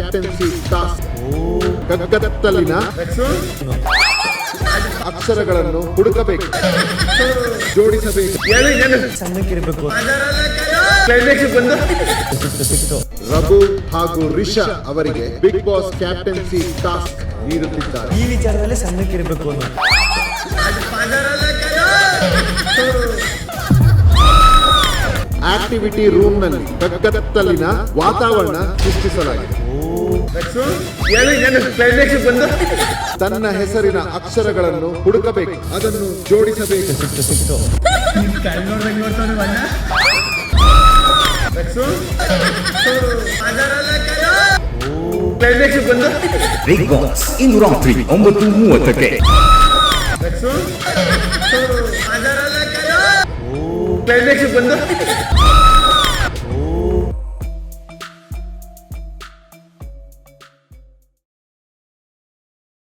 Captaincy task. ಕಗ್ಗತ್ತಲಿನ ಅಕ್ಷರಗಳನ್ನು ಹುಡುಕಬೇಕು, ಜೋಡಿಸಬೇಕು. ಸಣ್ಣಕ್ಕಿರಬೇಕು. ರಘು ಹಾಗೂ ರಿಷಾ ಅವರಿಗೆ ಬಿಗ್ ಬಾಸ್ ಕ್ಯಾಪ್ಟನ್ಸಿ ಟಾಸ್ಕ್ ನೀಡುತ್ತಿದ್ದಾರೆ. ಈ ವಿಚಾರದಲ್ಲಿ ಸಣ್ಣಕ್ಕಿರಬೇಕು ಅನ್ನೋ ಆಕ್ಟಿವಿಟಿ ರೂಮ್ ನಲ್ಲಿ ಕಗ್ಗತ್ತಲಿನ ವಾತಾವರಣ ಸೃಷ್ಟಿಸಲಾಗಿದೆ. ತನ್ನ ಹೆಸರಿನ ಅಕ್ಷರಗಳನ್ನು ಹುಡುಕಬೇಕು, ಅದನ್ನು ಜೋಡಿಸಬೇಕು. ಬಿಗ್ ಬಾಸ್ ಇಂದು ರಾತ್ರಿ 9:30ಕ್ಕೆ. ಬಂದು